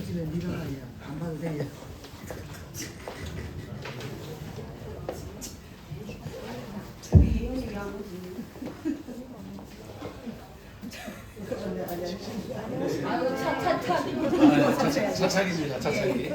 집에 밀어놔요. 안 봐도 돼요. 차차기지 차차기.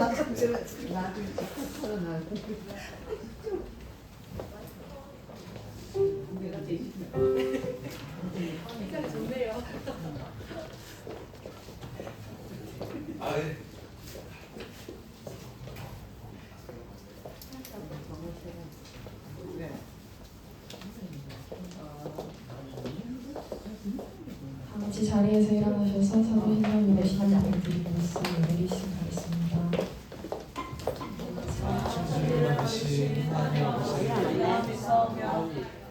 같이 자리에서 일어나셔서 사도신경 210장 드리는 말씀 내리시기 바랍니다.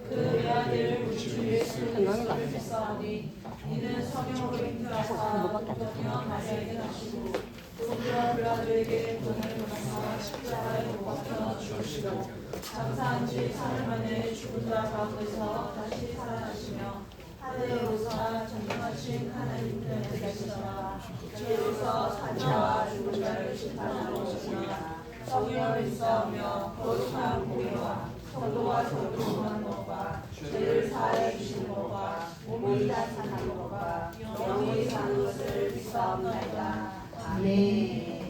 그 외아들 우리 주 예수를 믿사오니 이는 성령으로 인도하사 어떠며 마리아에게 하시고 우리와 그 아들에게 돈을 받아서 십자가에 못 박혀 죽으시고 장사한 지 사흘 만에 죽은 자 가운데서 다시 살아나시며 하늘에 오사 전능하신 하나님 편에 계시더라. 주께서 사자와 죽은 자를 심판하러 오시나 성령을 믿사오며 거룩한 공예와 성도와 성도한 것과 죄를 사하여 주시는 것과 몸이 나타나는 것과 영원히 사는 것을 믿사옵나이다. 아멘.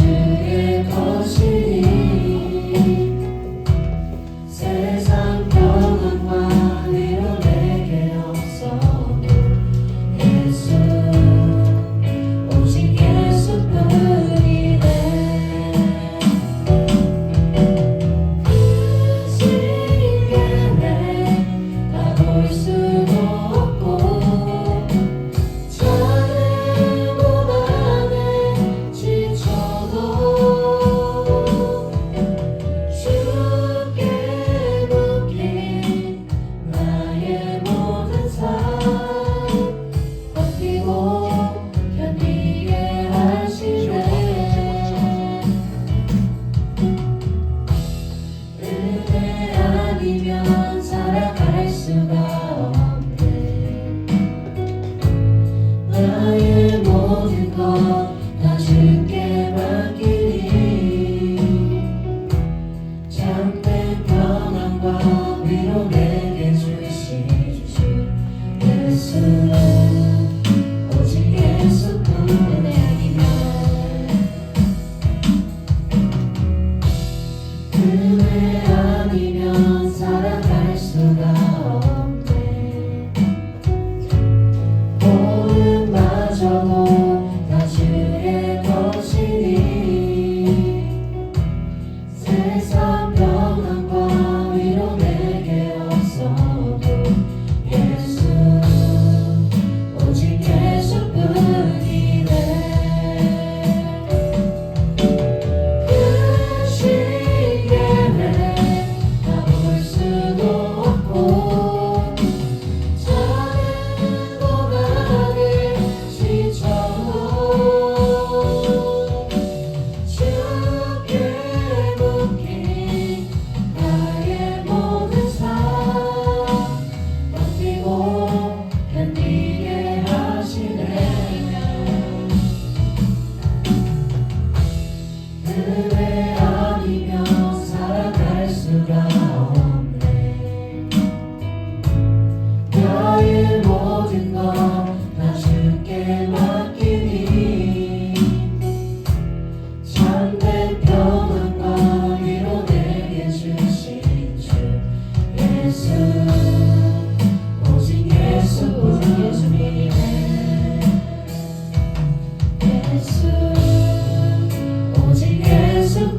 주의 것이니 세상 평안과 위로 내게 없어도 예수 오직 예수뿐이네. 그 시계를 다 볼 수도 없고 자는 고난에 지쳐도 주께 묶인 나의 모든 삶 버티고 견디게 하시네. 은혜 아니면 살아갈 수가 없네. 나의 모든 것 다 주께 맡기니 참된 평안과 위로 내게 주신 주 예수 오직 예수뿐. 은혜 아니면 살아갈 수가 없네. 모든마저도 다 주의 것이니 세상 평안과 위로 내게 없어도 예수 오직 예수뿐이네. 그 시계를 다 볼 수도 없고 자는 고난에 지쳐도 주께 묶인 나의 모든 삶 버티고 견디게 하시네. 은혜 아니면 살아갈 수가 없네. 나의 모든 것 다 주께 맡기니 참된 평안과 위로 내게 주신 주 예수 오직 예수뿐이네. 예수 오직 예수뿐이네.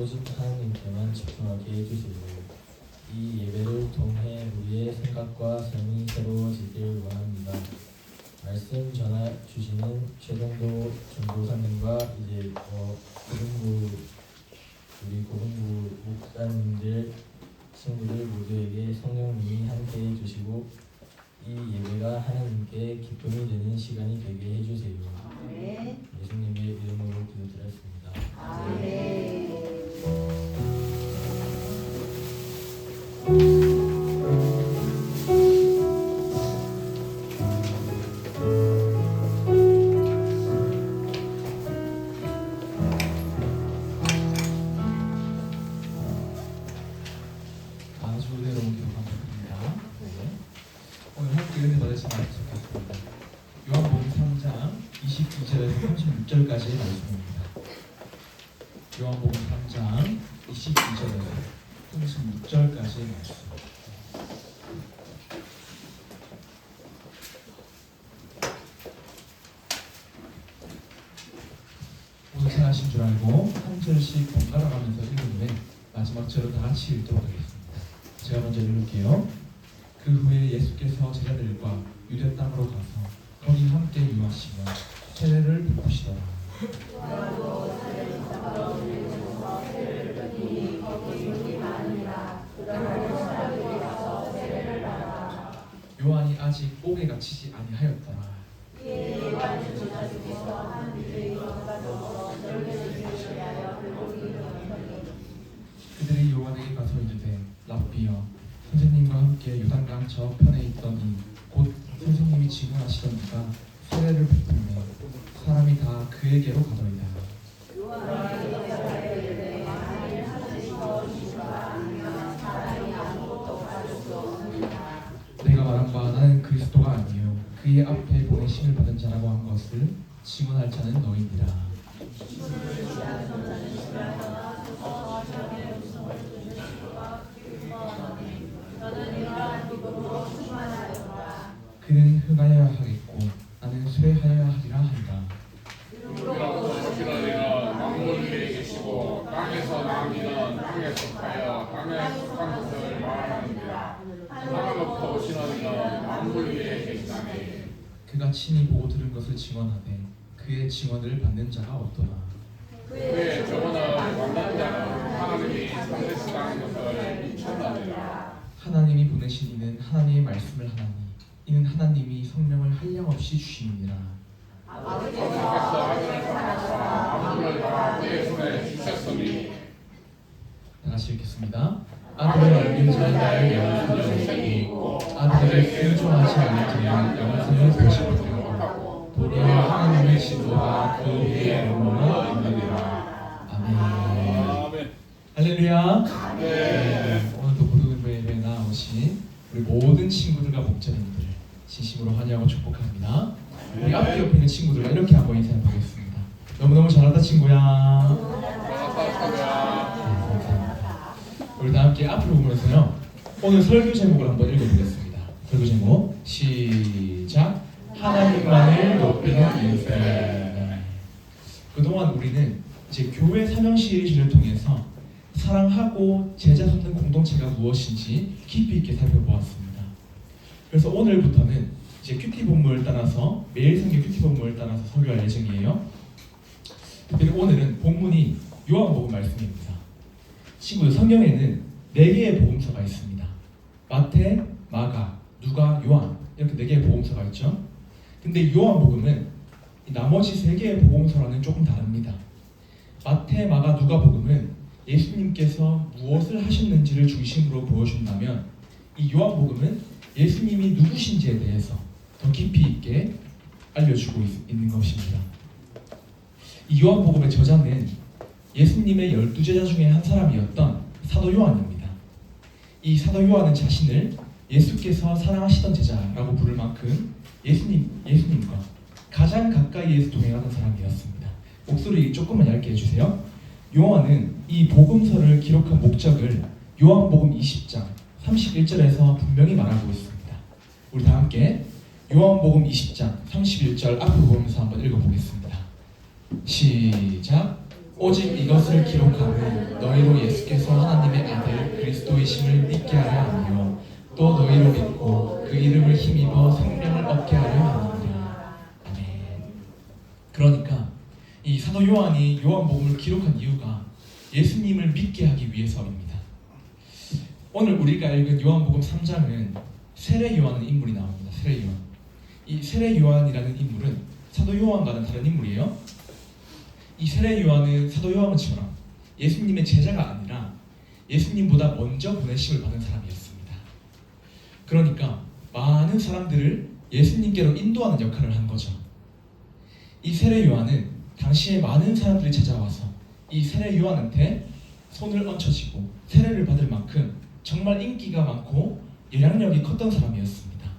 오직 하나님께만 집중하게 해주세요. 이 예배를 통해 우리의 생각과 삶이 새로워지길 원합니다. 말씀 전해 주시는 최정도 전도사님과 이제 우리 고등부 목사님들 친구들 모두에게 성령님이 함께 해주시고 이 예배가 하나님께 기쁨이 되는 시간이 되게 해주세요. 예수님의 이름으로 기도드렸습니다. 아주 은혜로운 기도 감사드립니다. 오늘 함께 은혜 받으신 말씀 좋겠습니다. 요한복음 3장 22절에서 36절까지의 말씀입니다. 요한복음 3장 22절에서 36절까지의 말씀. 오늘 잘하신 줄 알고 한 절씩 번갈아 가면서 읽는데 마지막 절을 다 같이 읽도록 하겠습니다. 제가 먼저 읽을게요. 그 후에 예수께서 제자들과 유대 땅으로 가서 거기 함께 유하시며 세례를 베푸시더라. 요한이 아직 옥에 갇히지 아니하였더라. 그들이 요한에게 가서 이르되 랍비여 선생님과 함께 요단강 저편에 있던 이곧 선생님이 증언하시던 이가 세례를 베푸매 사람이 다 그에게로 가더이다. 내가 말한 바 나는 그리스도가 아니요 그의 앞에 보내심을 받은 자라고 한 것을 증언할 자는 너희니라. 그는 흥하여야 하겠고 나는 쇠하여야 하리라 한다. 만물 위에 계시고 땅에서 나니는 땅에 속하여 땅에 속한 것을 말하느니라. 하나님부터 오신 이는 만물 위에 계시다니. 그가 친히 보고 들은 것을 증언하되 그의 증언을 받는 자가 없더라. 그의 증언을 받는 자는 하나님이 참되시다는 것을 미쳤느니라. 하나님이 보내신 이는 하나님의 말씀을 하나니 이는 하나님이 성령을 한량없이 주심이니라. 아버지께서 아들을 사랑하사 만물을 다 그의 손에 주셨으니. 다 같이 읽겠습니다. 아들을 얻는 자는 나의 영생이 있고 아들을 수종하지 않는 자는 영생을 보지 못하고 도리어 하나님의 진노와 그 위에 영원을 얻느니라. 아멘. 할렐루야. 네. 오늘도 고등부 예배에 나오신 우리 모든 친구들과 목자님들 진심으로 환영하고 축복합니다. 우리 앞에 옆에 있는 친구들과 이렇게 한번 인사해 보겠습니다. 너무너무 잘한다 친구야. 우리 다 함께 앞으로 보면서요 오늘 설교 제목을 한번 읽어보겠습니다. 설교 제목 시작. 하나님만을 높이는 인생. 그동안 우리는 이제 교회 사명 시리즈를 통해서 사랑하고 제자 삼는 공동체가 무엇인지 깊이 있게 살펴보았습니다. 그래서 오늘부터는 이제 큐티 본문을 따라서 매일 성경 큐티 본문을 따라서 설교할 예정이에요. 특별히 오늘은 본문이 요한복음 말씀입니다. 친구들, 성경에는 4개의 복음서가 있습니다. 마태, 마가, 누가, 요한 이렇게 4개의 복음서가 있죠. 근데 요한복음은 나머지 3개의 복음서랑은 조금 다릅니다. 마태, 마가, 누가복음은 예수님께서 무엇을 하셨는지를 중심으로 보여준다면 이 요한복음은 예수님이 누구신지에 대해서 더 깊이 있게 알려주고 있는 것입니다. 이 요한복음의 저자는 예수님의 12제자 중에 한 사람이었던 사도 요한입니다. 이 사도 요한은 자신을 예수께서 사랑하시던 제자라고 부를 만큼 예수님과 가장 가까이에서 동행하던 사람이었습니다. 목소리 조금만 얇게 해주세요. 요한은 이 복음서를 기록한 목적을 요한복음 20장 31절에서 분명히 말하고 있습니다. 우리 다 함께 요한복음 20장 31절 앞으로 보면서 한번 읽어보겠습니다. 시작. 오직 이것을 기록하되 너희로 예수께서 하나님의 아들 그리스도이심을 믿게 하려 하며 또 너희로 믿고 그 이름을 힘입어 생명을 얻게 하려 하느니라. 아멘. 그러니까 이 사도 요한이 요한복음을 기록한 이유가 예수님을 믿게 하기 위해서입니다. 오늘 우리가 읽은 요한복음 3장은 세례 요한의 인물이 나옵니다. 세례 요한. 이 세례 요한이라는 인물은 사도 요한과는 다른 인물이에요. 이 세례 요한은 사도 요한처럼 예수님의 제자가 아니라 예수님보다 먼저 보내심을 받은 사람이었습니다. 그러니까 많은 사람들을 예수님께로 인도하는 역할을 한 거죠. 이 세례 요한은 당시에 많은 사람들이 찾아와서 이 세례 요한한테 손을 얹혀지고 세례를 받을 만큼 정말 인기가 많고 영향력이 컸던 사람이었습니다.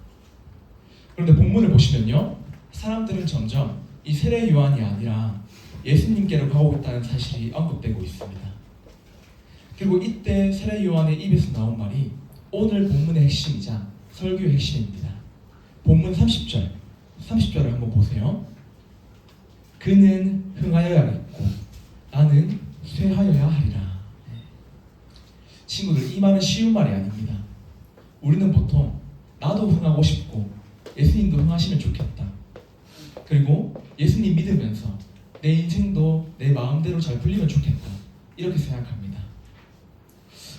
그런데 본문을 보시면요, 사람들은 점점 이 세례 요한이 아니라 예수님께로 가고 있다는 사실이 언급되고 있습니다. 그리고 이때 세례 요한의 입에서 나온 말이 오늘 본문의 핵심이자 설교의 핵심입니다. 본문 30절을 한번 보세요. 그는 흥하여야겠고 나는 쇠하여야 하리라. 친구들, 이 말은 쉬운 말이 아닙니다. 우리는 보통 나도 흥하고 싶고 예수님도 흥하시면 좋겠다, 그리고 예수님 믿으면서 내 인생도 내 마음대로 잘 풀리면 좋겠다, 이렇게 생각합니다.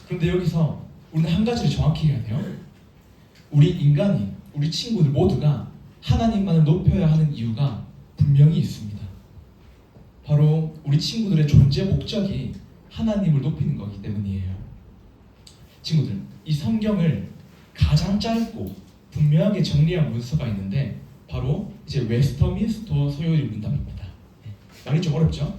그런데 여기서 우리는 한 가지를 정확히 해야 돼요. 우리 인간이, 우리 친구들 모두가 하나님만을 높여야 하는 이유가 분명히 있습니다. 바로 우리 친구들의 존재 목적이 하나님을 높이는 거기 때문이에요. 친구들, 이 성경을 가장 짧고 분명하게 정리한 문서가 있는데 바로 이제 웨스터민스터 소요리 문답입니다. 말이 좀 어렵죠?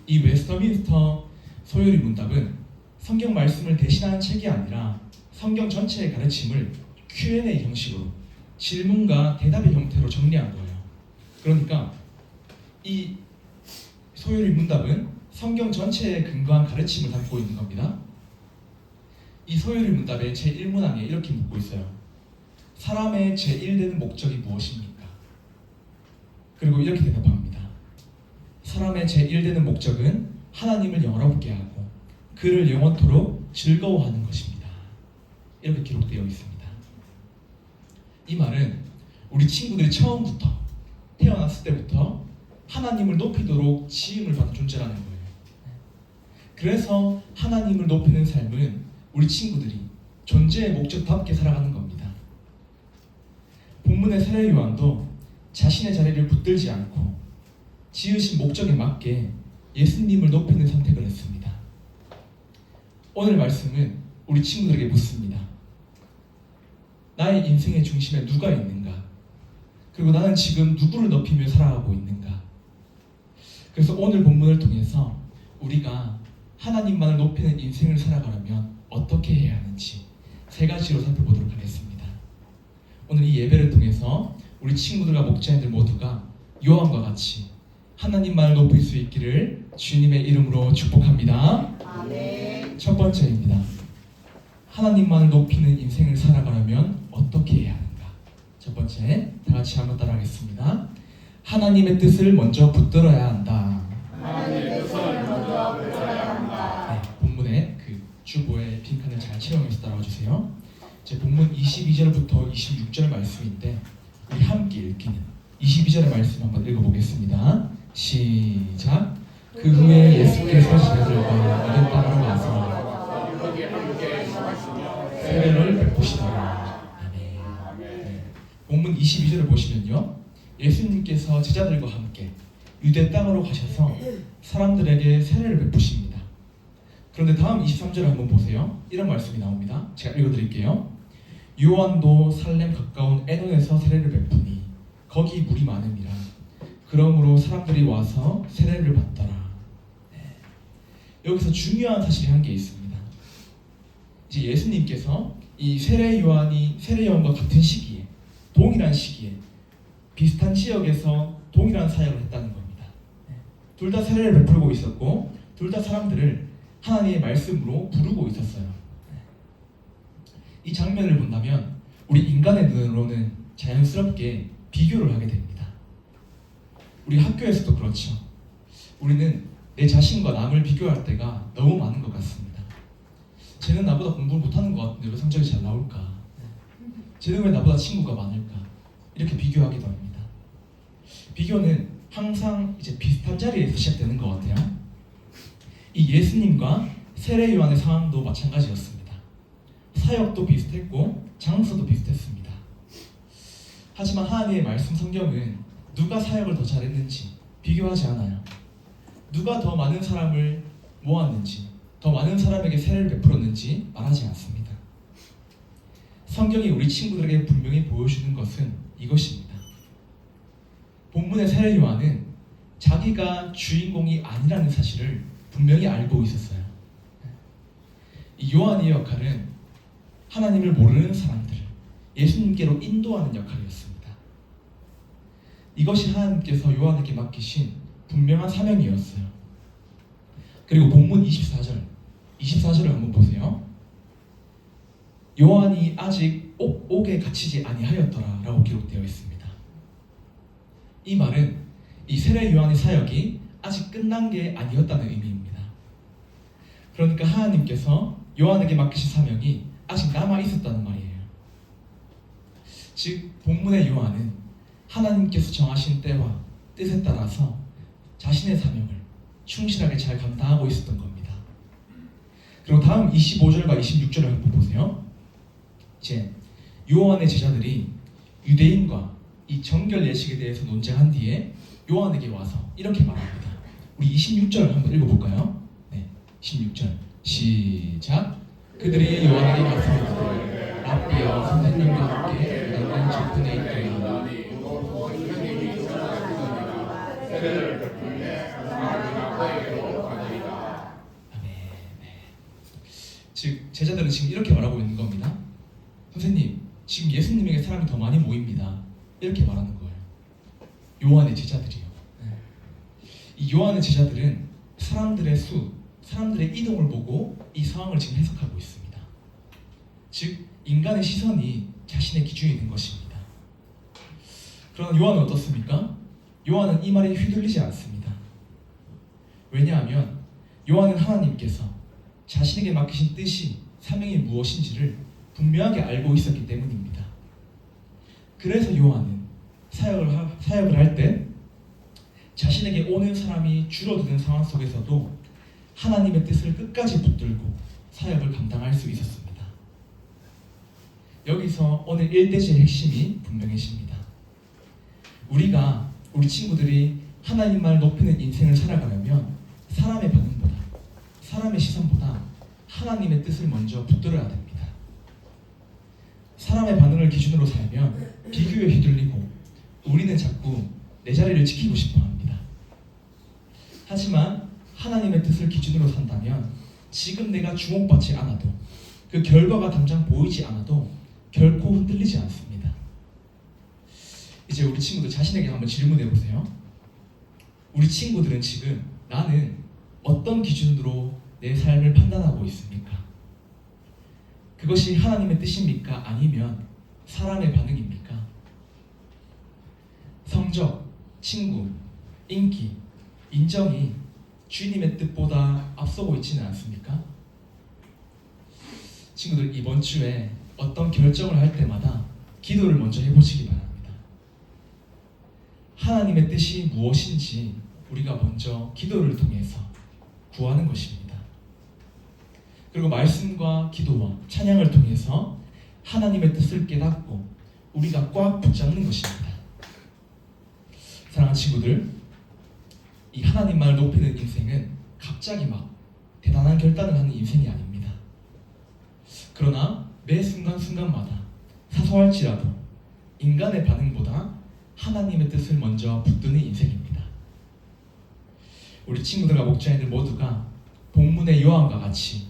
이 웨스터민스터 소요리 문답은 성경 말씀을 대신하는 책이 아니라 성경 전체의 가르침을 Q&A 형식으로 질문과 대답의 형태로 정리한 거예요. 그러니까 이 소요리 문답은 성경 전체에 근거한 가르침을 담고 있는 겁니다. 이 소요리 문답의 제1문항에 이렇게 묻고 있어요. 사람의 제1되는 목적이 무엇입니까? 그리고 이렇게 대답합니다. 사람의 제1되는 목적은 하나님을 영화롭게 하고 그를 영원토록 즐거워하는 것입니다. 이렇게 기록되어 있습니다. 이 말은 우리 친구들이 처음부터, 태어났을 때부터 하나님을 높이도록 지음을 받은 존재라는 거예요. 그래서 하나님을 높이는 삶은 우리 친구들이 존재의 목적답게 살아가는 겁니다. 본문의 세례 요한도 자신의 자리를 붙들지 않고 지으신 목적에 맞게 예수님을 높이는 선택을 했습니다. 오늘 말씀은 우리 친구들에게 묻습니다. 나의 인생의 중심에 누가 있는가? 그리고 나는 지금 누구를 높이며 살아가고 있는가? 그래서 오늘 본문을 통해서 우리가 하나님만을 높이는 인생을 살아가려면 어떻게 해야 하는지 3가지로 살펴보도록 하겠습니다. 오늘 이 예배를 통해서 우리 친구들과 목자님들 모두가 요한과 같이 하나님만을 높일 수 있기를 주님의 이름으로 축복합니다. 아멘. 첫 번째입니다. 하나님만을 높이는 인생을 살아가려면 어떻게 해야 하는가? 첫 번째, 다 같이 한번 따라하겠습니다. 하나님의 뜻을 먼저 붙들어야 한다. 하나님의 뜻을 먼저 붙들어야 한다. 네, 본문의 그 주보의 빈칸을 잘 채우면서 따라와 주세요. 제 본문 22절부터 26절 말씀인데 우리 함께 읽기는 22절의 말씀 한번 읽어보겠습니다. 시작. 그 후에 예수께서 제자들과 이른 땅으로 와서 거기 함께 거하시며 세례를 베푸시더라. 아멘. 네. 본문 22절을 보시면요, 예수님께서 제자들과 함께 유대 땅으로 가셔서 사람들에게 세례를 베푸십니다. 그런데 다음 23절을 한번 보세요. 이런 말씀이 나옵니다. 제가 읽어드릴게요. 요한도 살렘 가까운 에논에서 세례를 베푸니 거기 물이 많음이라. 그러므로 사람들이 와서 세례를 받더라. 네. 여기서 중요한 사실이 한 개 있습니다. 이제 예수님께서 이 세례 요한과 같은 시기에, 동일한 시기에 비슷한 지역에서 동일한 사역을 했다는 겁니다. 둘 다 세례를 베풀고 있었고 둘 다 사람들을 하나님의 말씀으로 부르고 있었어요. 이 장면을 본다면 우리 인간의 눈으로는 자연스럽게 비교를 하게 됩니다. 우리 학교에서도 그렇죠. 우리는 내 자신과 남을 비교할 때가 너무 많은 것 같습니다. 쟤는 나보다 공부를 못하는 것 같은데 왜 성적이 잘 나올까? 쟤는 왜 나보다 친구가 많을까? 이렇게 비교하기도 합니다. 비교는 항상 이제 비슷한 자리에서 시작되는 것 같아요. 이 예수님과 세례 요한의 상황도 마찬가지였습니다. 사역도 비슷했고 장소도 비슷했습니다. 하지만 하나님의 말씀 성경은 누가 사역을 더 잘했는지 비교하지 않아요. 누가 더 많은 사람을 모았는지, 더 많은 사람에게 세례를 베풀었는지 말하지 않습니다. 성경이 우리 친구들에게 분명히 보여주는 것은 이것입니다. 본문의 세례 요한은 자기가 주인공이 아니라는 사실을 분명히 알고 있었어요. 이 요한의 역할은 하나님을 모르는 사람들을 예수님께로 인도하는 역할이었습니다. 이것이 하나님께서 요한에게 맡기신 분명한 사명이었어요. 그리고 본문 24절을 한번 보세요. 요한이 아직 옥에 갇히지 아니하였더라 라고 기록되어 있습니다. 이 말은 이 세례 요한의 사역이 아직 끝난 게 아니었다는 의미입니다. 그러니까 하나님께서 요한에게 맡기신 사명이 아직 남아 있었다는 말이에요. 즉 본문의 요한은 하나님께서 정하신 때와 뜻에 따라서 자신의 사명을 충실하게 잘 감당하고 있었던 겁니다. 그리고 다음 25절과 26절을 한번 보세요. 이제 요한의 제자들이 유대인과 이 정결 예식에 대해서 논쟁한 뒤에 요한에게 와서 이렇게 말합니다. 우리 26절 한번 읽어볼까요? 네, 26절 시작. 그들이 요한에게 말씀하되 라삐여 선생님과 함께 우리는 저편에 있더니 세례를 베풀매 나아가 너에게로 가리이다. 즉 제자들은 지금 이렇게 말하고 있는 겁니다. 선생님, 지금 예수님에게 사람이 더 많이 모입니다. 이렇게 말하는 거예요. 요한의 제자들이요. 이 요한의 제자들은 사람들의 수, 사람들의 이동을 보고 이 상황을 지금 해석하고 있습니다. 즉 인간의 시선이 자신의 기준이 된 것입니다. 그러나 요한은 어떻습니까? 요한은 이 말에 휘둘리지 않습니다. 왜냐하면 요한은 하나님께서 자신에게 맡기신 뜻이 사명이 무엇인지를 분명하게 알고 있었기 때문입니다. 그래서 요한은 사역을 할 때 자신에게 오는 사람이 줄어드는 상황 속에서도 하나님의 뜻을 끝까지 붙들고 사역을 감당할 수 있었습니다. 여기서 오늘 1대지의 핵심이 분명해집니다. 우리 친구들이 하나님만을 높이는 인생을 살아가려면 사람의 반응보다, 사람의 시선보다 하나님의 뜻을 먼저 붙들어야 됩니다. 사람의 반응을 기준으로 살면 비교에 휘둘리고 우리는 자꾸 내 자리를 지키고 싶어 합니다. 하지만 하나님의 뜻을 기준으로 산다면 지금 내가 주목받지 않아도 그 결과가 당장 보이지 않아도 결코 흔들리지 않습니다. 이제 우리 친구들 자신에게 한번 질문해 보세요. 우리 친구들은 지금 나는 어떤 기준으로 내 삶을 판단하고 있습니까? 그것이 하나님의 뜻입니까? 아니면 사람의 반응입니까? 성적, 친구, 인기, 인정이 주님의 뜻보다 앞서고 있지는 않습니까? 친구들 이번 주에 어떤 결정을 할 때마다 기도를 먼저 해보시기 바랍니다. 하나님의 뜻이 무엇인지 우리가 먼저 기도를 통해서 구하는 것입니다. 그리고 말씀과 기도와 찬양을 통해서 하나님의 뜻을 깨닫고 우리가 꽉 붙잡는 것입니다. 사랑하는 친구들, 이 하나님만을 높이는 인생은 갑자기 막 대단한 결단을 하는 인생이 아닙니다. 그러나 매 순간순간마다 사소할지라도 인간의 반응보다 하나님의 뜻을 먼저 붙드는 인생입니다. 우리 친구들과 목자님들 모두가 본문의 요한과 같이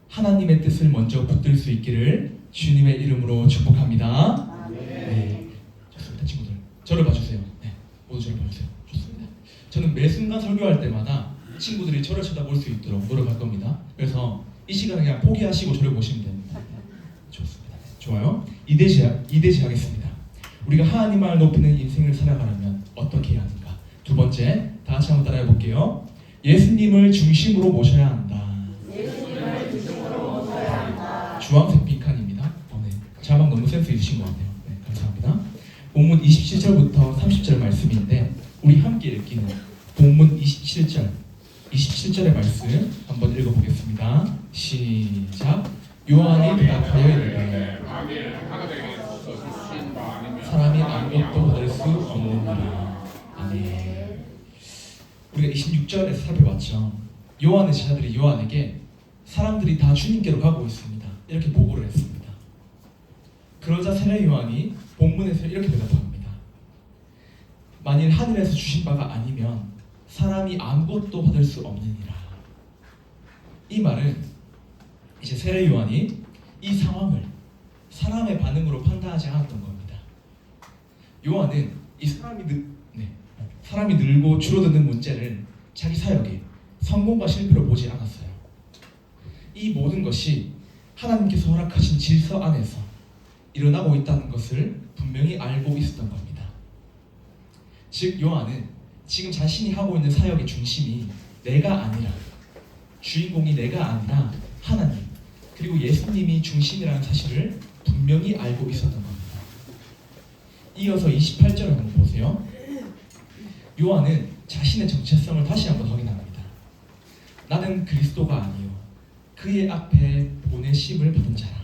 하나님의 뜻을 먼저 붙들 수 있기를 주님의 이름으로 축복합니다. 네, 좋습니다. 친구들 저를 봐주세요. 네, 모두 저를 봐주세요. 좋습니다. 저는 매 순간 설교할 때마다 친구들이 저를 쳐다볼 수 있도록 노력할 겁니다. 그래서 이 시간에 그냥 포기하시고 저를 보시면 됩니다. 좋습니다. 좋아요. 이대지 하겠습니다. 우리가 하나님만을 높이는 인생을 살아가려면 어떻게 해야 하는가? 두 번째, 다 같이 한번 따라해 볼게요. 예수님을 중심으로 모셔야 한다. 주황색 빈칸입니다. 네. 자막 너무 센스 있으신 것 같아요. 네, 감사합니다. 본문 27절부터 30절 말씀인데 우리 함께 읽기는 본문 27절의 말씀 한번 읽어보겠습니다. 시작. 요한이 대답하여 이르되 만일 하나님께서 주신 바 아니면 사람이 아무것도 받을 수 없느니라. 아멘. 우리가 26절에서 살펴봤죠. 요한의 제자들이 요한에게 사람들이 다 주님께로 가고 있습니다. 이렇게 보고를 했습니다. 그러자 세례 요한이 본문에서 이렇게 대답합니다. 만일 하늘에서 주신 바가 아니면 사람이 아무것도 받을 수 없느니라. 이 말은 이제 세례 요한이 이 상황을 사람의 반응으로 판단하지 않았던 겁니다. 요한은 이 사람이 늘고 줄어드는 문제를 자기 사역의 성공과 실패로 보지 않았어요. 이 모든 것이 하나님께서 허락하신 질서 안에서 일어나고 있다는 것을 분명히 알고 있었던 겁니다. 즉 요한은 지금 자신이 하고 있는 사역의 중심이 내가 아니라, 주인공이 내가 아니라 하나님 그리고 예수님이 중심이라는 사실을 분명히 알고 있었던 겁니다. 이어서 28절을 한번 보세요. 요한은 자신의 정체성을 다시 한번 확인합니다. 나는 그리스도가 아니요 그의 앞에 보내심을 받은 자라.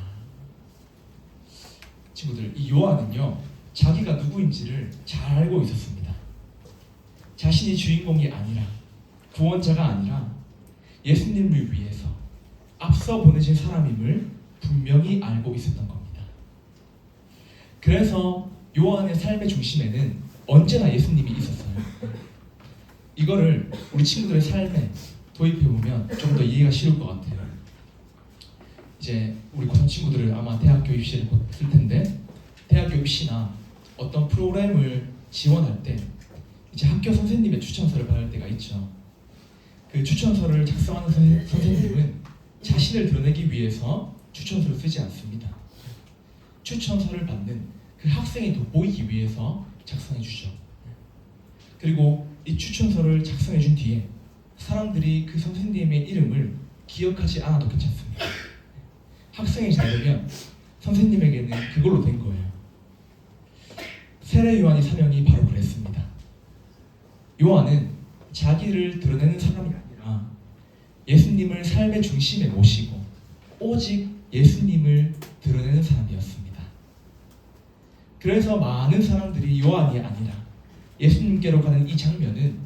친구들, 이 요한은요 자기가 누구인지를 잘 알고 있었습니다. 자신이 주인공이 아니라, 구원자가 아니라 예수님을 위해서 앞서 보내신 사람임을 분명히 알고 있었던 겁니다. 그래서 요한의 삶의 중심에는 언제나 예수님이 있었어요. 이거를 우리 친구들의 삶에 도입해보면 좀 더 이해가 쉬울 것 같아요. 이제 우리 고3 친구들은 아마 대학교 입시를 곧 쓸 텐데, 대학교 입시나 어떤 프로그램을 지원할 때 이제 학교 선생님의 추천서를 받을 때가 있죠. 그 추천서를 작성하는 선생님은 자신을 드러내기 위해서 추천서를 쓰지 않습니다. 추천서를 받는 그 학생이 돋보이기 위해서 작성해 주죠. 그리고 이 추천서를 작성해 준 뒤에 사람들이 그 선생님의 이름을 기억하지 않아도 괜찮습니다. 학생이 잘 되면 선생님에게는 그걸로 된 거예요. 세례 요한의 사명이 바로 그랬습니다. 요한은 자기를 드러내는 사람이 아니라 예수님을 삶의 중심에 모시고 오직 예수님을 드러내는 사람이었습니다. 그래서 많은 사람들이 요한이 아니라 예수님께로 가는 이 장면은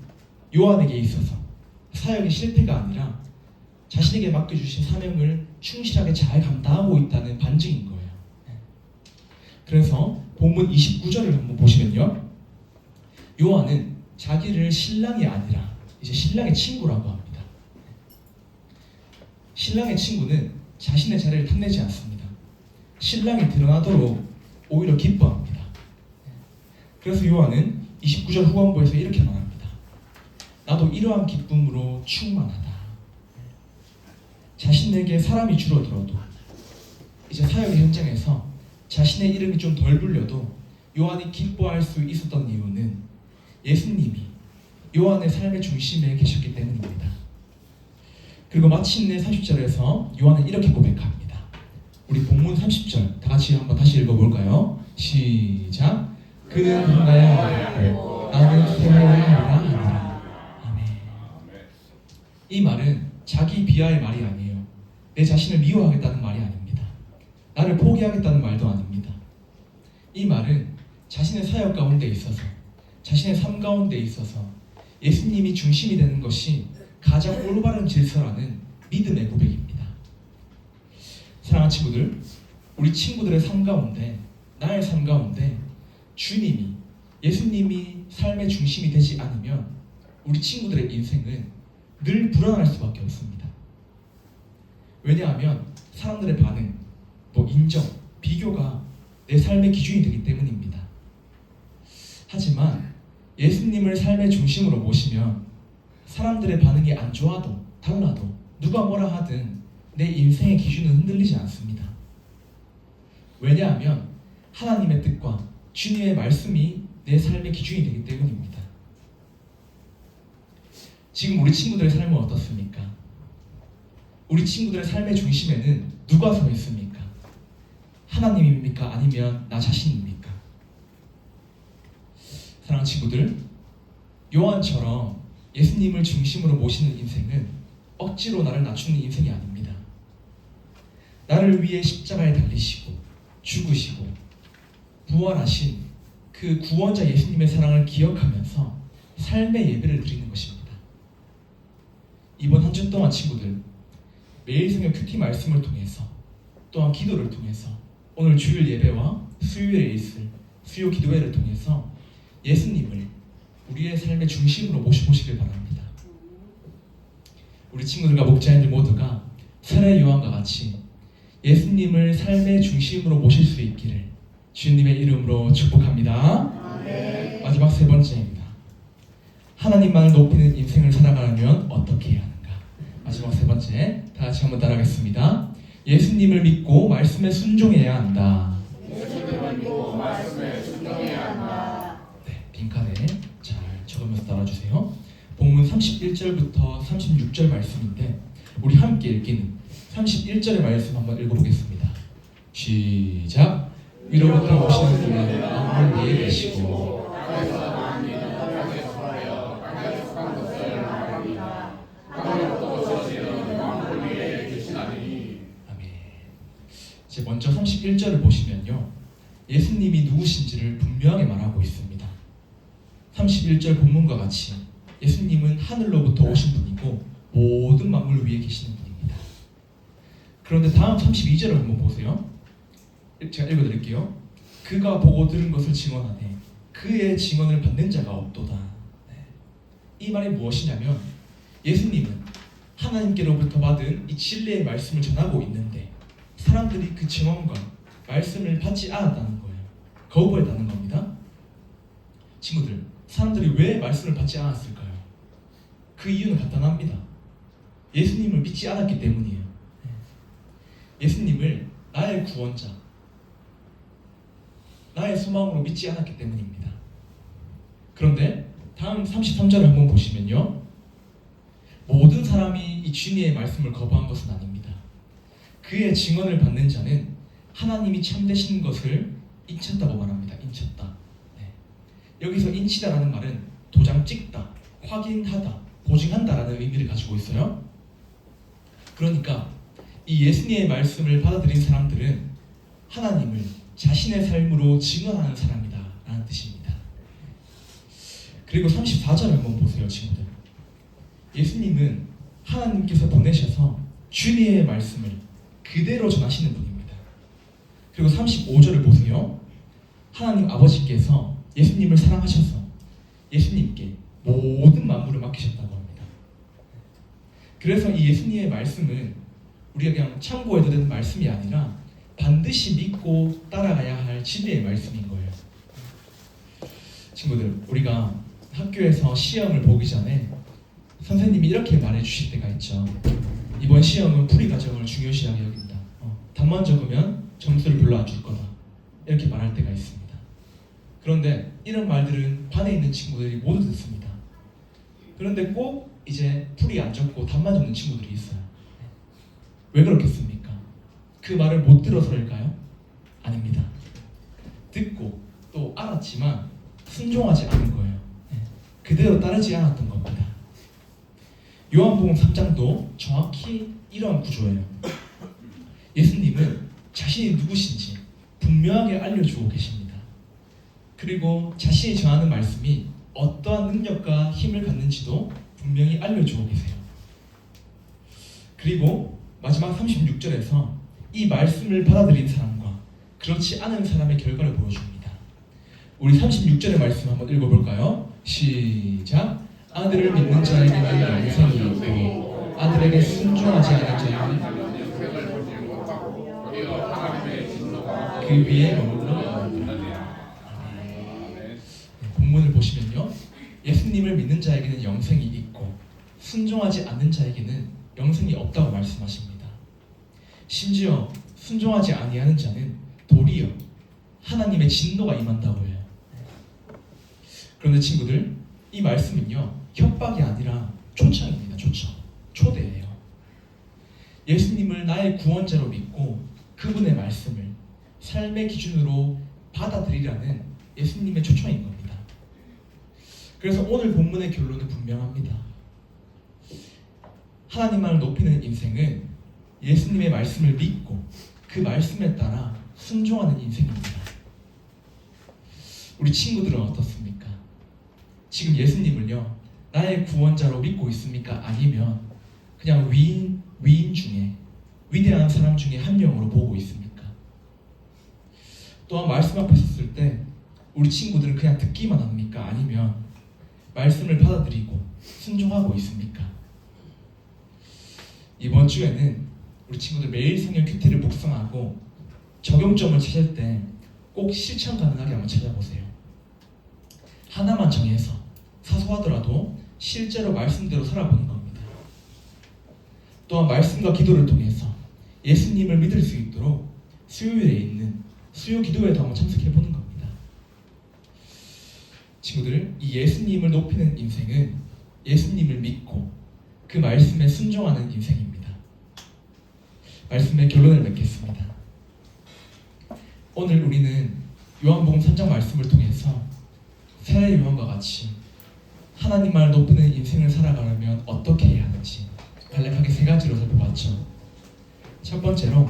요한에게 있어서 사역의 실패가 아니라 자신에게 맡겨주신 사명을 충실하게 잘 감당하고 있다는 반증인 거예요. 그래서 본문 29절을 한번 보시면요, 요한은 자기를 신랑이 아니라 이제 신랑의 친구라고 합니다. 신랑의 친구는 자신의 자리를 탐내지 않습니다. 신랑이 드러나도록 오히려 기뻐합니다. 그래서 요한은 29절 후반부에서 이렇게 말합니다. 나도 이러한 기쁨으로 충만하다. 자신에게 사람이 줄어들어도 이제 사역의 현장에서 자신의 이름이 좀 덜 불려도 요한이 기뻐할 수 있었던 이유는 예수님이 요한의 삶의 중심에 계셨기 때문입니다. 그리고 마침내 30절에서 요한은 이렇게 고백합니다. 우리 본문 30절 다 같이 한번 다시 읽어볼까요? 시작. 그는 누군가야 하고 나는 세례야 아니라. 아멘. 이 말은 자기 비하의 말이 아니에요. 내 자신을 미워하겠다는 말이 아닙니다. 나를 포기하겠다는 말도 아닙니다. 이 말은 자신의 사역 가운데 있어서, 자신의 삶 가운데 있어서 예수님이 중심이 되는 것이 가장 올바른 질서라는 믿음의 고백입니다. 사랑하는 친구들, 우리 친구들의 삶 가운데, 나의 삶 가운데 주님이, 예수님이 삶의 중심이 되지 않으면 우리 친구들의 인생은 늘 불안할 수밖에 없습니다. 왜냐하면 사람들의 반응, 또 인정, 비교가 내 삶의 기준이 되기 때문입니다. 하지만 예수님을 삶의 중심으로 모시면 사람들의 반응이 안 좋아도 달라도 누가 뭐라 하든 내 인생의 기준은 흔들리지 않습니다. 왜냐하면 하나님의 뜻과 주님의 말씀이 내 삶의 기준이 되기 때문입니다. 지금 우리 친구들의 삶은 어떻습니까? 우리 친구들의 삶의 중심에는 누가 서 있습니까? 하나님입니까? 아니면 나 자신입니까? 사랑하는 친구들, 요한처럼 예수님을 중심으로 모시는 인생은 억지로 나를 낮추는 인생이 아닙니다. 나를 위해 십자가에 달리시고 죽으시고 부활하신 그 구원자 예수님의 사랑을 기억하면서 삶의 예배를 드리는 것입니다. 이번 한 주 동안 친구들, 매일 새벽 큐티 말씀을 통해서 또한 기도를 통해서 오늘 주일 예배와 수요일에 있을 수요 기도회를 통해서 예수님을 우리의 삶의 중심으로 모셔보시길 바랍니다. 우리 친구들과 목자님들 모두가 세례 요한과 같이 예수님을 삶의 중심으로 모실 수 있기를 주님의 이름으로 축복합니다. 마지막 세 번째입니다. 하나님만을 높이는 인생을 살아가려면 어떻게 해야 하는가? 마지막 세 번째, 다 같이 한번 따라하겠습니다. 예수님을 믿고 말씀에 순종해야 한다. 예수님을 믿고 말씀에 순종해야 한다. 네, 빈칸에 잘 적으면서 따라주세요. 본문 31절부터 36절 말씀인데 우리 함께 읽기는 31절의 말씀 한번 읽어보겠습니다. 시작. 위로부터 오시는 분은 만물 위에 계시고 땅에서 나온 이는 땅에 속하여 땅에 속한 것을 말합니다. 하늘로부터 오시는 만물 위에 계시나니. 아멘. 이제 먼저 31절을 보시면요, 예수님이 누구신지를 분명하게 말하고 있습니다. 31절 본문과 같이 예수님은 하늘로부터 오신 분이고 모든 만물 위에 계시는 분입니다. 그런데 다음 32절을 한번 보세요. 제가 읽어드릴게요. 그가 보고 들은 것을 증언하되 그의 증언을 받는 자가 없도다. 네. 이 말이 무엇이냐면 예수님은 하나님께로부터 받은 이 진리의 말씀을 전하고 있는데 사람들이 그 증언과 말씀을 받지 않았다는 거예요. 거부했다는 겁니다. 친구들, 사람들이 왜 말씀을 받지 않았을까요? 그 이유는 간단합니다. 예수님을 믿지 않았기 때문이에요. 예수님을 나의 구원자, 나의 소망으로 믿지 않았기 때문입니다. 그런데 다음 33절을 한번 보시면요, 모든 사람이 이 주님의 말씀을 거부한 것은 아닙니다. 그의 증언을 받는 자는 하나님이 참되신 것을 인쳤다고 말합니다. 인쳤다. 네. 여기서 인치다라는 말은 도장 찍다, 확인하다, 보증한다라는 의미를 가지고 있어요. 그러니까 이 예수님의 말씀을 받아들인 사람들은 하나님을 자신의 삶으로 증언하는 사람이다 라는 뜻입니다. 그리고 34절을 한번 보세요, 친구들. 예수님은 하나님께서 보내셔서 주님의 말씀을 그대로 전하시는 분입니다. 그리고 35절을 보세요. 하나님 아버지께서 예수님을 사랑하셔서 예수님께 모든 만물을 맡기셨다고 합니다. 그래서 이 예수님의 말씀은 우리가 그냥 참고해도 되는 말씀이 아니라 반드시 믿고 따라가야 할 진리의 말씀인 거예요. 친구들, 우리가 학교에서 시험을 보기 전에 선생님이 이렇게 말해 주실 때가 있죠. 이번 시험은 풀이 과정을 중요시하게 여긴다. 답만 적으면 점수를 별로 안 줄 거다. 이렇게 말할 때가 있습니다. 그런데 이런 말들은 반에 있는 친구들이 모두 듣습니다. 그런데 꼭 이제 풀이 안 적고 답만 적는 친구들이 있어요. 왜 그렇겠습니까? 그 말을 못 들어서일까요? 아닙니다. 듣고 또 알았지만 순종하지 않은 거예요. 그대로 따르지 않았던 겁니다. 요한복음 3장도 정확히 이러한 구조예요. 예수님은 자신이 누구신지 분명하게 알려주고 계십니다. 그리고 자신이 전하는 말씀이 어떠한 능력과 힘을 갖는지도 분명히 알려주고 계세요. 그리고 마지막 36절에서 이 말씀을 받아들인 사람과 그렇지 않은 사람의 결과를 보여줍니다. 우리 36절의 말씀 한번 읽어볼까요? 시작. 아들을 믿는 자에게는 영생이 있고 아들에게 순종하지 않는 자에게는 그 위에 머물러 있느니라. 본문을 보시면요, 예수님을 믿는 자에게는 영생이 있고 순종하지 않는 자에게는 영생이 없다고 말씀하십니다. 심지어 순종하지 아니하는 자는 도리어 하나님의 진노가 임한다고 해요. 그런데 친구들, 이 말씀은요 협박이 아니라 초청입니다. 초대예요. 예수님을 나의 구원자로 믿고 그분의 말씀을 삶의 기준으로 받아들이라는 예수님의 초청인 겁니다. 그래서 오늘 본문의 결론은 분명합니다. 하나님만을 높이는 인생은 예수님의 말씀을 믿고 그 말씀에 따라 순종하는 인생입니다. 우리 친구들은 어떻습니까? 지금 예수님을요 나의 구원자로 믿고 있습니까? 아니면 그냥 위인 중에 위대한 사람 중에 한 명으로 보고 있습니까? 또한 말씀 앞에 섰을 때 우리 친구들은 그냥 듣기만 합니까? 아니면 말씀을 받아들이고 순종하고 있습니까? 이번 주에는 우리 친구들 매일 성경 큐티를 묵상하고 적용점을 찾을 때 꼭 실천 가능하게 한번 찾아보세요. 하나만 정해서 사소하더라도 실제로 말씀대로 살아보는 겁니다. 또한 말씀과 기도를 통해서 예수님을 믿을 수 있도록 수요일에 있는 수요 기도회도 한번 참석해보는 겁니다. 친구들, 이 예수님을 높이는 인생은 예수님을 믿고 그 말씀에 순종하는 인생입니다. 말씀의 결론을 맺겠습니다. 오늘 우리는 요한복음 3장 말씀을 통해서 새 요한과 같이 하나님만을 높이는 인생을 살아가려면 어떻게 해야 하는지 간략하게 세 가지로 살펴봤죠. 첫 번째로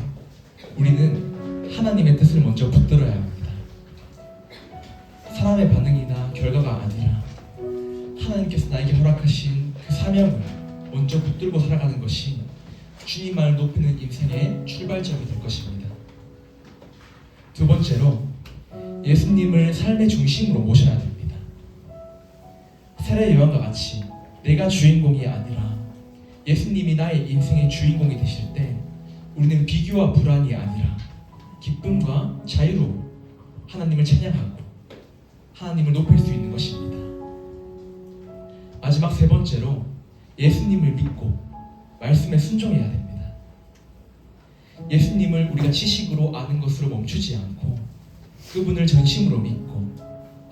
우리는 하나님의 뜻을 먼저 붙들어야 합니다. 사람의 반응이나 결과가 아니라 하나님께서 나에게 허락하신 그 사명을 먼저 붙들고 살아가는 것이 주님만을 높이는 인생의 출발점이 될 것입니다. 두 번째로 예수님을 삶의 중심으로 모셔야 됩니다. 세례 요한과 같이 내가 주인공이 아니라 예수님이 나의 인생의 주인공이 되실 때 우리는 비교와 불안이 아니라 기쁨과 자유로 하나님을 찬양하고 하나님을 높일 수 있는 것입니다. 마지막 세 번째로 예수님을 믿고 말씀에 순종해야 됩니다. 예수님을 우리가 지식으로 아는 것으로 멈추지 않고 그분을 전심으로 믿고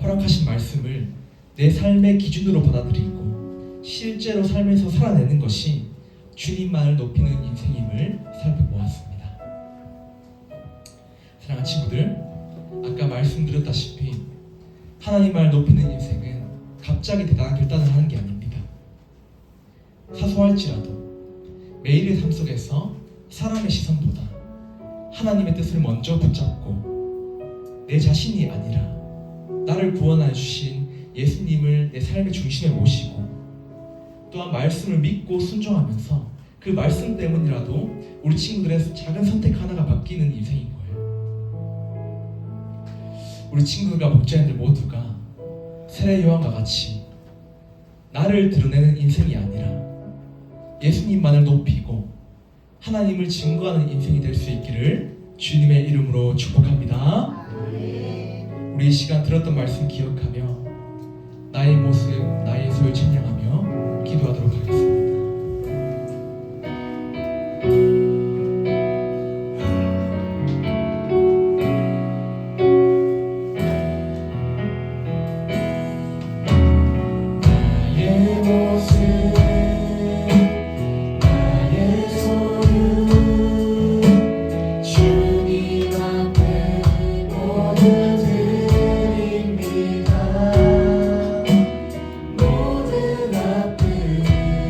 허락하신 말씀을 내 삶의 기준으로 받아들이고 실제로 삶에서 살아내는 것이 주님만을 높이는 인생임을 살펴보았습니다. 사랑하는 친구들, 아까 말씀드렸다시피 하나님만을 높이는 인생은 갑자기 대단한 결단을 하는 게 아닙니다. 사소할지라도 매일의 삶 속에서 사람의 시선보다 하나님의 뜻을 먼저 붙잡고 내 자신이 아니라 나를 구원하여 주신 예수님을 내 삶의 중심에 모시고 또한 말씀을 믿고 순종하면서 그 말씀 때문이라도 우리 친구들의 작은 선택 하나가 바뀌는 인생인 거예요. 우리 친구들과 목자님들 모두가 세례 요한과 같이 나를 드러내는 인생이 아니라 예수님만을 높이고 하나님을 증거하는 인생이 될 수 있기를 주님의 이름으로 축복합니다. 우리 이 시간 들었던 말씀 기억하며 나의 모습, 나의 소유 찬양하며 기도하도록 하겠습니다. 모든 앞을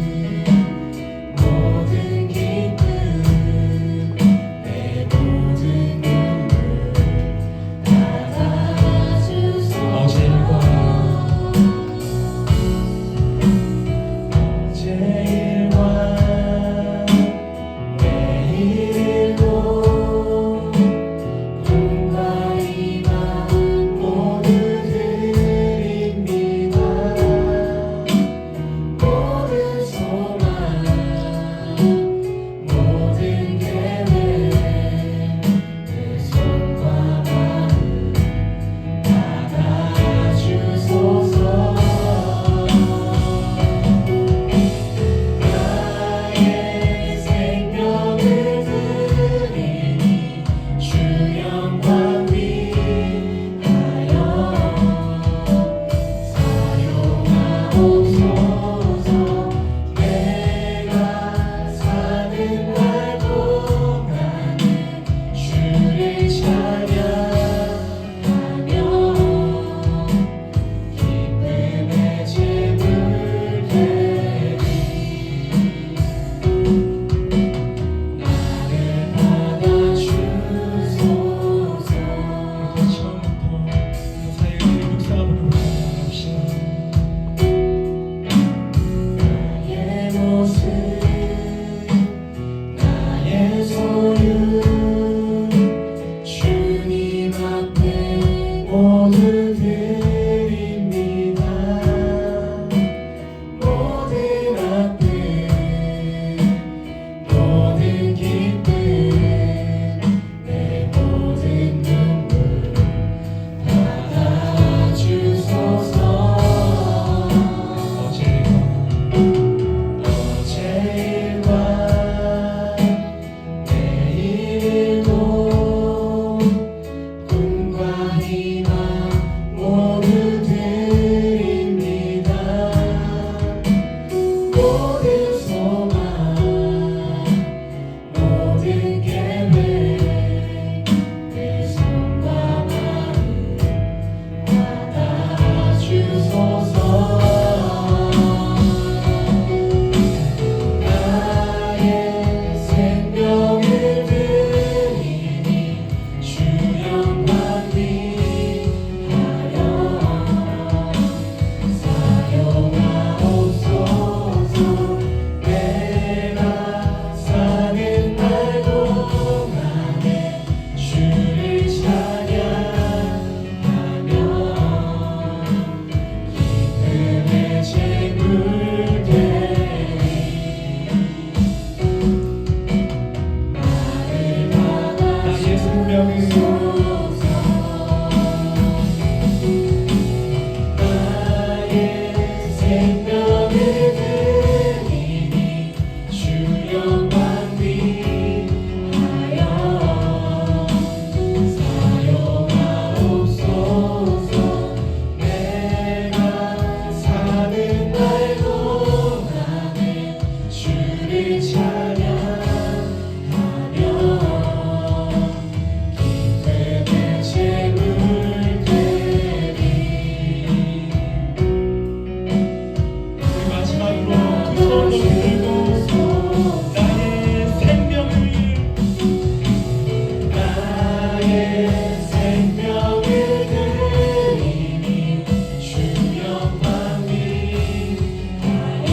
생명을 드리니 주 영광 위하여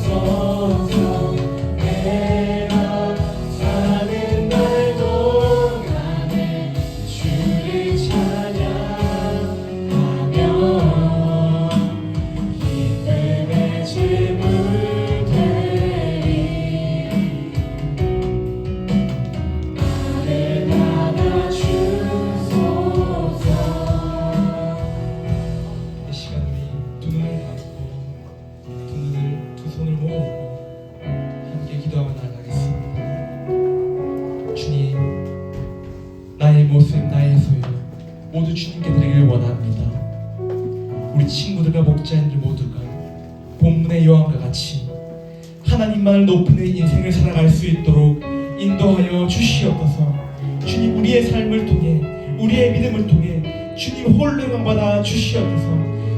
사용하옵소서. 내가 사는 날 동안에 주를 찬양하며 기쁨의 제물 드리 나를 받아주소서. 이 시간 우리 두 눈을 감고 두 손을 모으고 함께 기도하며 나아가겠습니다. 주님, 나의 모습, 나의 소유 모두 주님께 드리길 원합니다. 우리 친구들과 목자님들 모두가 본문의 요한과 같이 하나님만을 높이는 인생을 살아갈 수 있도록 인도하여 주시옵소서. 주님, 우리의 삶을 통해 우리의 믿음을 통해 주님 홀로 영광받아 주시옵소서.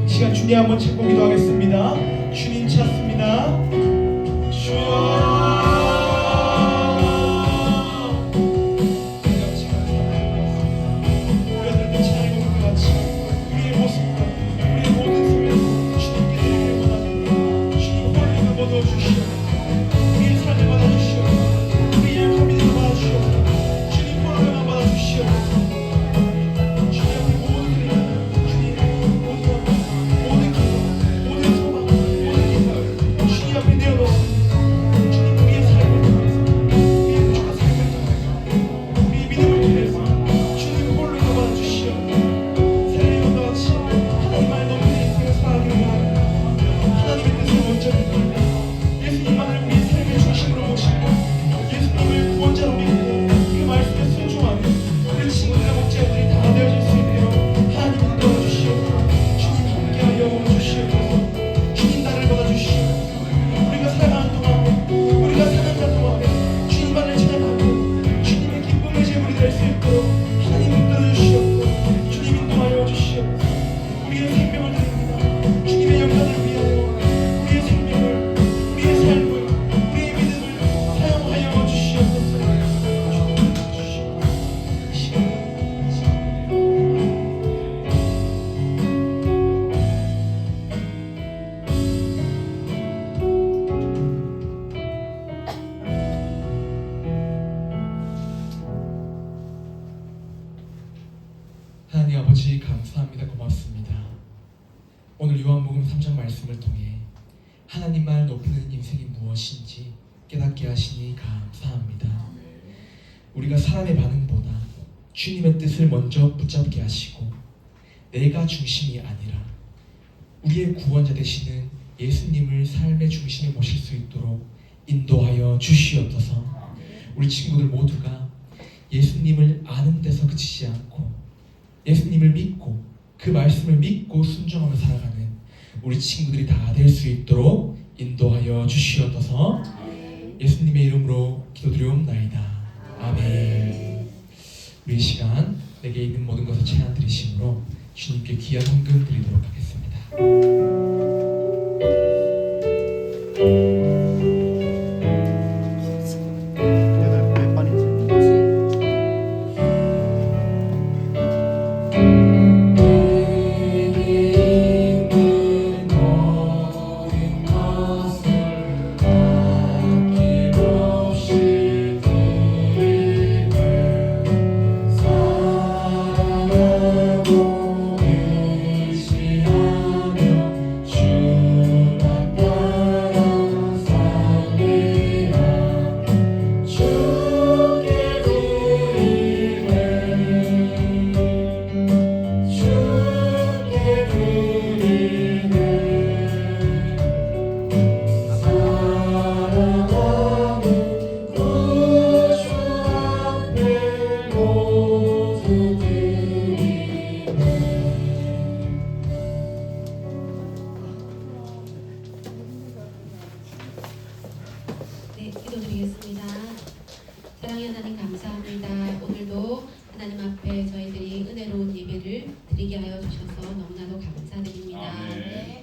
시간 주님 한번 찾고 기도하겠습니다. 주님 찾습니다. 주여. 하나님 아버지, 감사합니다. 고맙습니다. 오늘 요한복음 3장 말씀을 통해 하나님만을 높이는 인생이 무엇인지 깨닫게 하시니 감사합니다. 우리가 사람의 반응보다 주님의 뜻을 먼저 붙잡게 하시고 내가 중심이 아니라 우리의 구원자 되시는 예수님을 삶의 중심에 모실 수 있도록 인도하여 주시옵소서. 우리 친구들 모두가 예수님을 아는 데서 그치지 않고 예수님을 믿고 그 말씀을 믿고 순종하며 살아가는 우리 친구들이 다 될 수 있도록 인도하여 주시옵소서. 예수님의 이름으로 기도드리옵나이다. 아멘. 우리 이 시간 내게 있는 모든 것을 찬양 드리심으로 주님께 귀한 헌금 드리도록 하겠습니다. 네, 기도드리겠습니다. 사랑의 하나님 감사합니다. 오늘도 하나님 앞에 저희들이 은혜로운 예배를 드리게 하여 주셔서 너무나도 감사드립니다.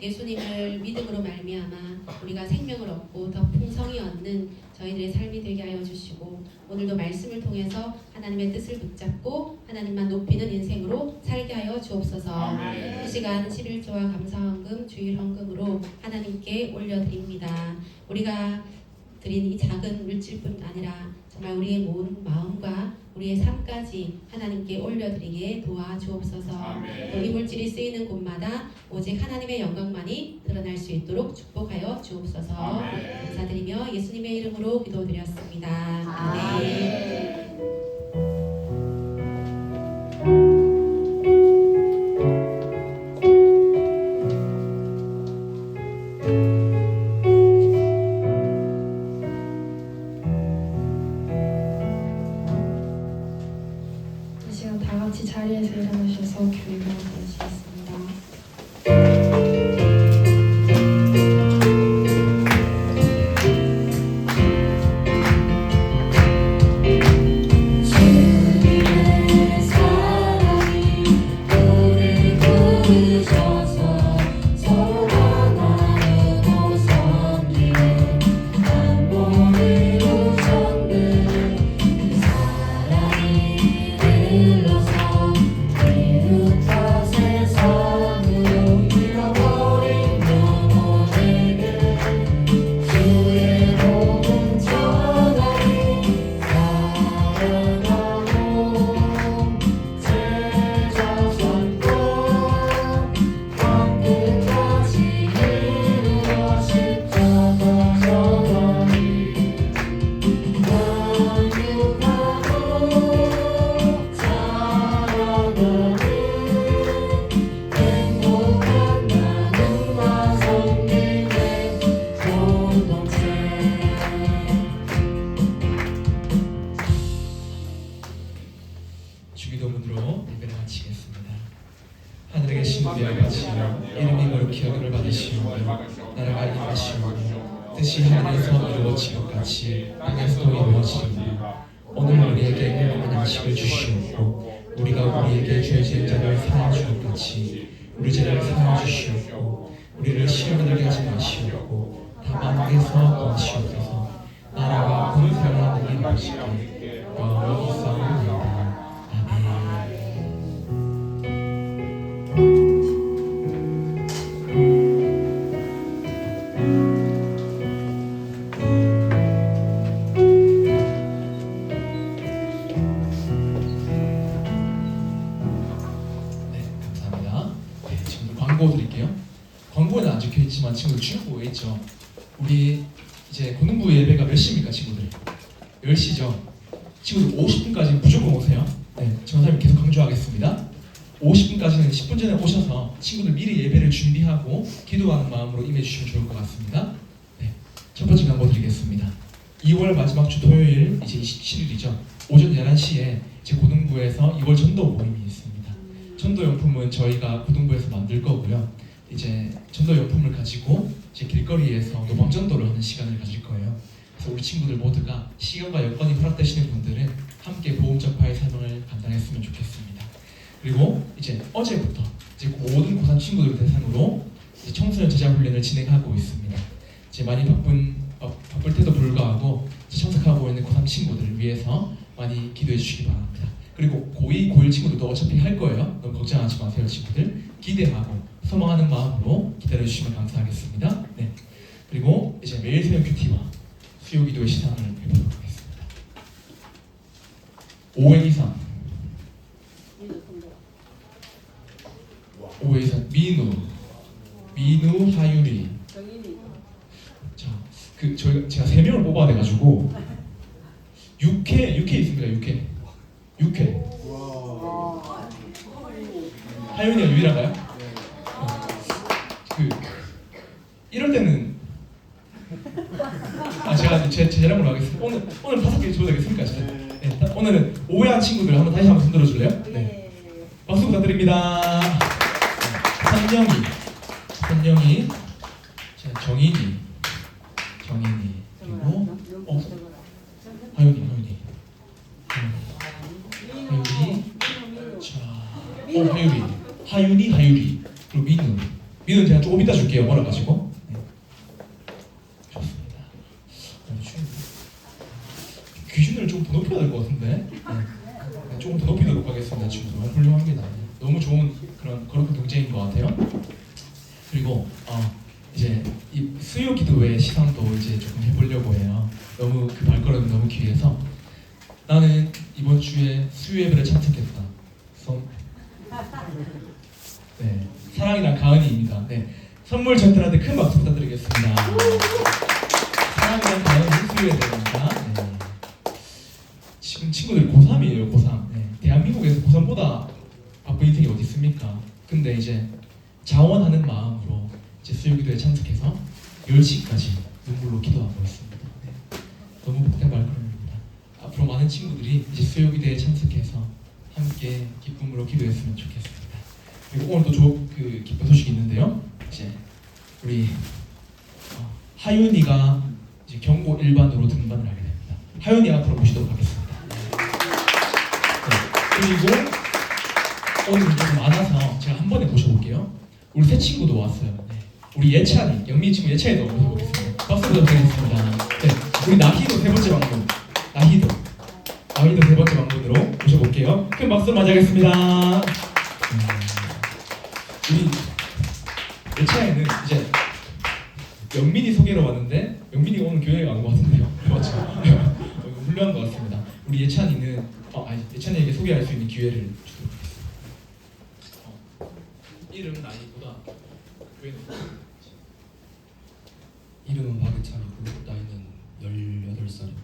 예수님을 믿음으로 말미암아 우리가 생명을 얻고 더 풍성히 얻는 저희들의 삶이 되게 하여 주시고 오늘도 말씀을 통해서 하나님의 뜻을 붙잡고 하나님만 높이는 인생으로 살게 하여 주옵소서. 이 시간 11조와 감사헌금 주일헌금으로 하나님께 올려드립니다. 우리가 드린 이 작은 물질뿐 아니라 정말 우리의 모든 마음과 우리의 삶까지 하나님께 올려드리게 도와주옵소서. 또 이 물질이 쓰이는 곳마다 오직 하나님의 영광만이 드러날 수 있도록 축복하여 주옵소서. 감사드리며 예수님의 이름으로 기도드렸습니다. 아멘. 이 시간 다 같이 자리에서 일어나셔서 교회가 드리시겠습니다. 주님의 사랑이 우리 부르셔서 서로 나누고 섬기는 한 몸을 이루셨네. 그 사랑이 흘러서 이루터 세상으로 잃어버린 영혼에게 주의 복음 전하니 사랑하고 제자 삼고 끝까지 이루어 십자가 전하니 완벽하고 자라나는 행복한 나눔과 섬김의 공동체. 주기도문으로 예배를 마치겠습니다. 하늘에 계신 우리 아버지, 이름이 거룩히 여김을 받으시오며 나라가 임하시오며 뜻이 하늘에서 이루어진 것 같이 땅에서도 이루어지리이다. 오늘 우리에게 일용할 양식을 주시옵고 우리가 우리에게 죄 지은 자를 사하여 준 것 같이 우리 죄를 사하여 주시옵고 우리를 시험에 들게 하지 마시옵고 다만 우리에서 구하시옵소서. 나라와 권세와 능력이 아버지께 영원히 있사옵나이다. 아멘. 네, 감사합니다. 네, 지금 광고 드릴게요. 광고에는 안 적혀 있지만 친구들 주보에 있죠. 우리 이제 고등부 예배가 몇 시입니까, 친구들? 10시죠. 친구들 50분까지 무조건 오세요. 네, 전사님 계속 강조하겠습니다. 50분까지는 10분 전에 오셔서 친구들 미리 예배를 준비하고 기도하는 마음으로 임해주시면 좋을 것 같습니다. 네, 첫 번째 광고 드리겠습니다. 2월 마지막 주 토요일 이제 27일이죠. 오전 11시에 제 고등부에서 2월 전도 모임이 있습니다. 전도용품은 저희가 고등부에서 만들 거고요. 이제 전도용품을 가지고 이제 길거리에서 노방전도를 하는 시간을 가질 거예요. 그래서 우리 친구들 모두가 시간과 여건이 허락되시는 분들은 함께 복음 전파의 사명을 감당했으면 좋겠습니다. 그리고 이제 어제부터 이제 모든 고3 친구들 대상으로 이제 청소년 제자 훈련을 진행하고 있습니다. 이제 많이 바쁠 때도 불구하고 이제 청석하고 있는 고3 친구들을 위해서 많이 기도해 주시기 바랍니다. 그리고 고2, 고1 친구들도 어차피 할 거예요. 너무 걱정하지 마세요, 친구들. 기대하고 소망하는 마음으로 기다려 주시면 감사하겠습니다. 네. 그리고 이제 매일 새벽 큐티와 수요 기도의 시상을 해보도록 하겠습니다. 5회 이상 5회 이상 민우, 하유리. 자, 제가 3명을 뽑아야 돼가지고 6회 있습니다. 6회. 하윤이가 유일한가요? 이럴 때는 제가 제 자랑으로 하겠습니다. 오늘 5개 줘도 되겠습니까? 네, 오늘은 오해한 친구들 한번 다시 한번 손들어 줄래요? 네. 박수 부탁드립니다. 선영이, 자, 정인이, 그리고 하윤이. 하유리, 하윤이, 하유리, 그리고 민우. 민우는 제가 조금 이따 줄게요. 멀어가지고. 네. 좋습니다. 기준을 좀 더 높여야 될 것 같은데. 네. 조금 더 높이도록 하겠습니다. 지금 정말 훌륭합니다. 너무 좋은 그런 거룩한 경쟁인 것 같아요. 그리고 이제 이 수요 기도의 시상도 이제 조금 해보려고 해요. 너무 그 발걸음이 너무 귀해서 나는 이번 주에 수요 예배를 참석했다. 네, 사랑이랑 가은이입니다. 네, 선물 전달한테 큰 박수 부탁드리겠습니다. 사랑이랑 가은이 수요 예배입니다. 네. 지금 친구들 고3이에요. 고3. 네, 대한민국에서 고3보다 바쁜 인생이 어디 있습니까? 근데 이제 자원하는 마음으로 이제 수요기도에 참석해서 10시까지 눈물로 기도하고 있습니다. 네. 너무 복된 발걸음입니다. 앞으로 많은 친구들이 이제 수요기도에 참석해서 함께 기쁨으로 기도했으면 좋겠습니다. 그리고 오늘 또 그 기쁜 소식이 있는데요. 이제 우리 하윤이가 이제 경고 일반으로 등반을 하게 됩니다. 하윤이 앞으로 모시도록 하겠습니다. 네. 그리고 오늘 좀 많아서 제가 한 번에 모셔볼게요. 우리 새 친구도 왔어요. 네. 우리 예찬이, 영민 친구 예찬이도 모셔보겠습니다. 박수 부탁드리겠습니다. 네. 우리 나희도 세 번째 방문, 나희도 세 번째 방문으로 모셔볼게요. 큰 박수 맞이하겠습니다. 우리 예찬이는 이제 영민이 소개로 왔는데 영민이가 오늘 교회에 간 것 같은데요. 맞죠? 훌륭한 것 같습니다. 우리 예찬이는 예찬이에게 소개할 수 있는 기회를 주도록 하겠습니다. 이름 나이보다 교회는 이름은 박예찬이고 나이는 18살이고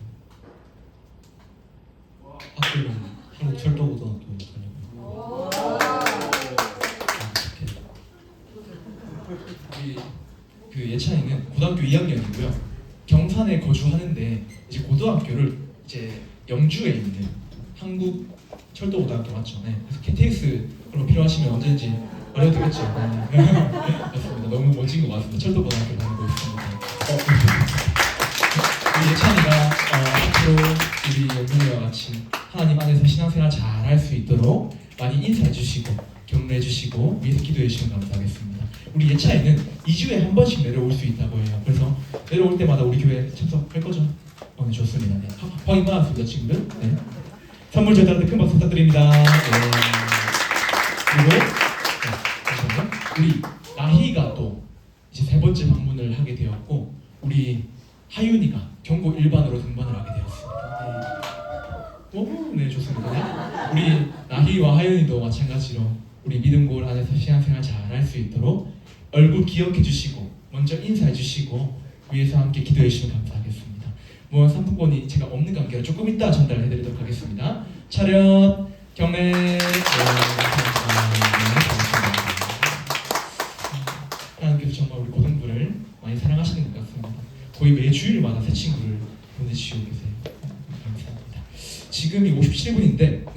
학교는 한국철도고등학교 다니고 우리 그 예찬이는 고등학교 2학년이고요. 경산에 거주하는데 이제 고등학교를 이제 영주에 있는 한국철도고등학교 맞죠? 네. 그래서 KTX 그런 거 필요하시면 언제든지 말해도 되겠죠. 네. 맞습니다. 너무 멋진 것 같습니다. 철도고등학교 다니고 있습니다. 우리 예찬이가 앞으로 우리 영민이와 같이 하나님 안에서 신앙생활 잘 할 수 있도록 많이 인사해 주시고 격려해 주시고 위에서 기도해 주시면 감사하겠습니다. 우리 예찬이는 2주에 한 번씩 내려올 수 있다고 해요. 그래서 내려올 때마다 우리 교회 참석할 거죠? 네, 좋습니다. 네. 확인 받았습니다, 친구들. 네. 선물 전달한테 큰 박수 부탁드립니다. 네. 그리고 우리 나희가 또 이제 세 번째 방문을 하게 되었고 우리 하윤이가 경고 일반으로 등반을 하게 되었습니다. 네, 좋습니다. 네. 우리 나희와 하윤이도 마찬가지로 우리 믿음골 안에서 신앙생활 잘 할 수 있도록 얼굴 기억해 주시고 먼저 인사해 주시고 위에서 함께 기도해 주시면 감사하겠습니다. 뭐 상품권이 제가 없는 관계로 조금 이따 전달해 드리도록 하겠습니다. 차렷 경례. 네, 하나님께서 정말 우리 고등부를 많이 사랑하시는 것 같습니다. 거의 매 주일마다 새 친구를 보내주시고 계세요. 감사합니다. 지금이 57분인데